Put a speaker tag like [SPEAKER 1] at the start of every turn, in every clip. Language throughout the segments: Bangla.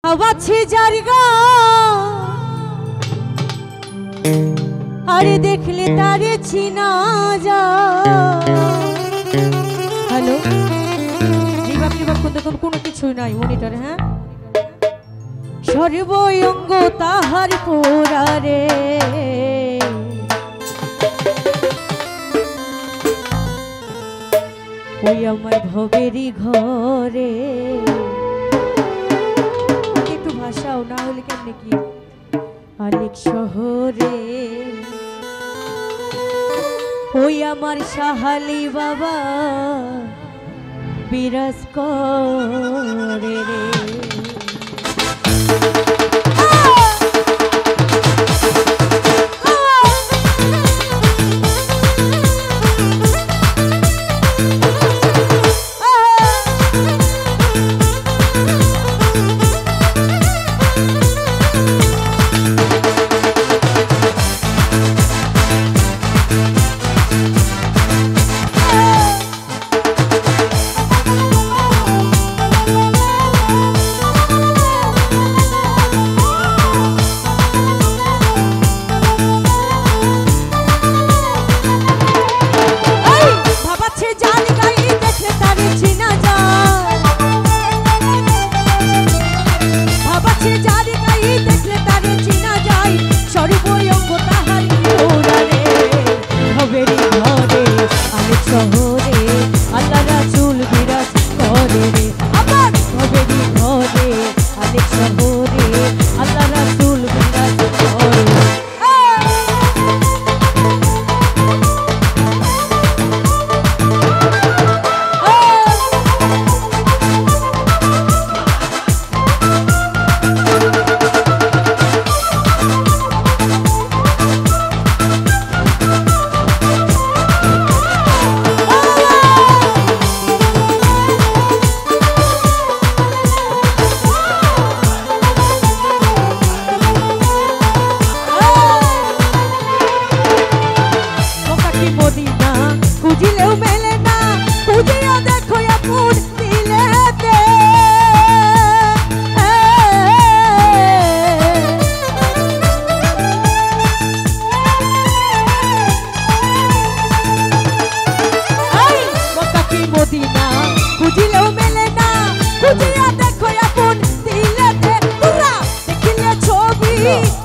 [SPEAKER 1] আবাছে জারগা আরে দেখলে তারে চিনা যা। হ্যালো রিভাব রিভাব কোন কোনো কিছুই নাই মনিটরে। হ্যাঁ সর্বঙ্গ তাহার পোড়ারে ওই আমার ভবেরই ঘরে। একটু ভাষাও না হলে কেমনে কি অনেক শহরে ওই আমার সাহালি বাবা বিরাজ করে রে।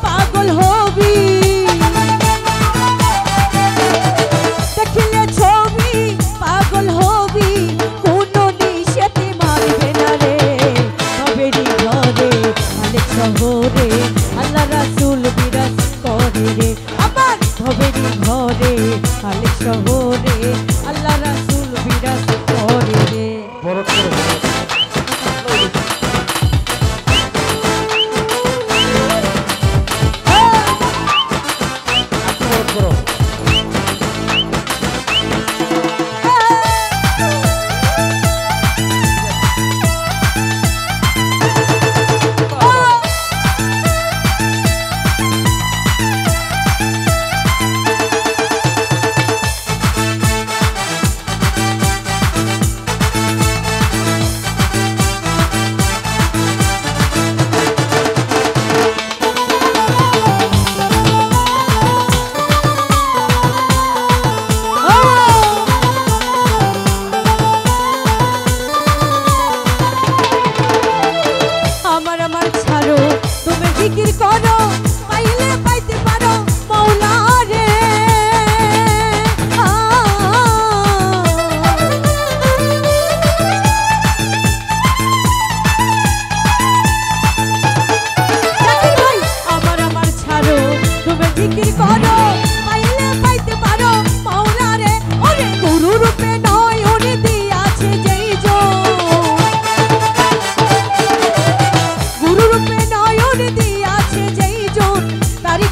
[SPEAKER 1] পাগল হবি দেখিলে ছবি পাগল হবি কোনো নিষেধে মানবে না রে। ভবেরই ঘরে অনেক শহরে আল্লাহ রাসূল বিরাজ করে রে। আমার ভবেরই ঘরে অনেক শহরে আল্লাহ রাসূল বিরাজ করে রে। জিকির করো পাইলে পাইতে পারো মওলা রে। আমার আমার ছাড়ো তুমি জিকির করো পাইলে পাইতে পারো মওলা রে। ওরে গুরু রূপে নয় ওরে দিয়াছে যেই গুরু রূপে নয় ওরে দিয়াছে যেই তারি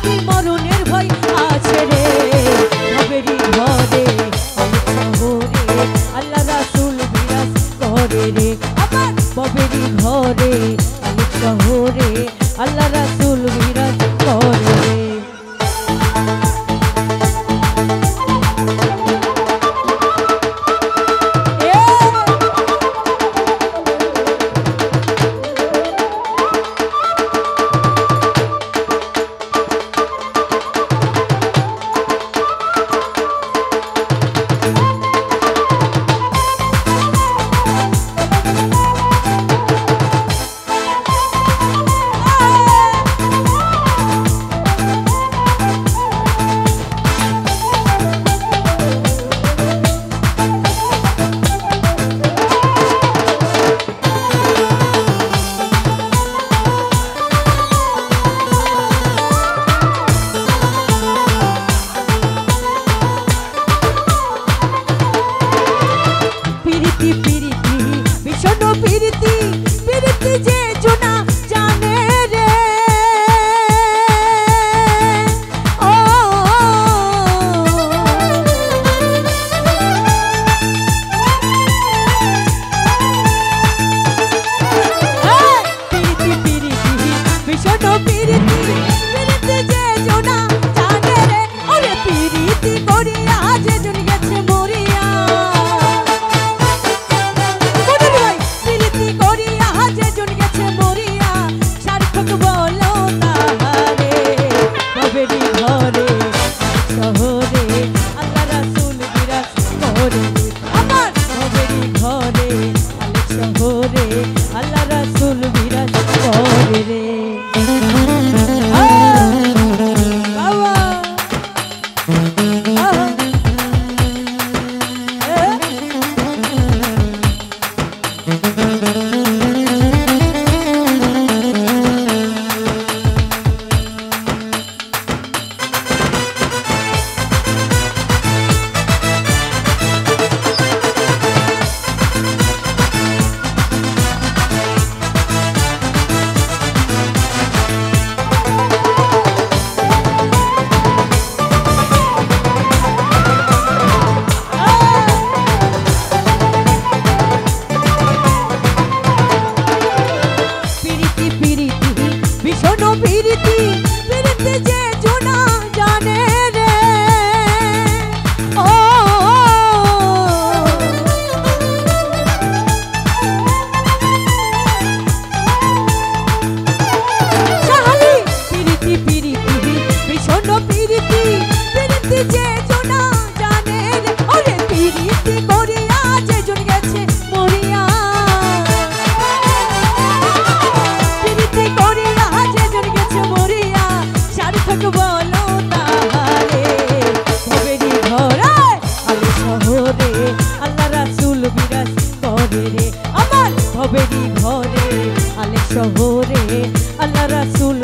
[SPEAKER 1] শোনো পিরিতি পিরিতি যে জোনা জানে রে ওরে পিরিতি করিয়া যে জন গেছে মরিয়া পিরিতি করিয়া যে জন গেছে মরিয়া সার্থক বলো তাহারে ভবেরই ঘরে শহরে আল্লাহ রাসূল বিরাজ করে আমার ভবেরই ঘরে আলেক শহরে আল্লাহ রাসূল বিরাজ করে রে পিরিতি পিরিতি যে জোনা জানে রে ও শাহালি পিরিতি পিরিতি ভীষণ পিরিতি পিরিতি যে জোনা জানে রে ওরে পিরিতি করিয়া যে জন গেছে মরিয়া বলো তাহারে ভবেরই ঘরে আলেক শহরে আল্লাহ রাসূল বিরাজ করে রে আমার ভবেরই ঘরে আলেক শহরে আল্লাহ রাসূল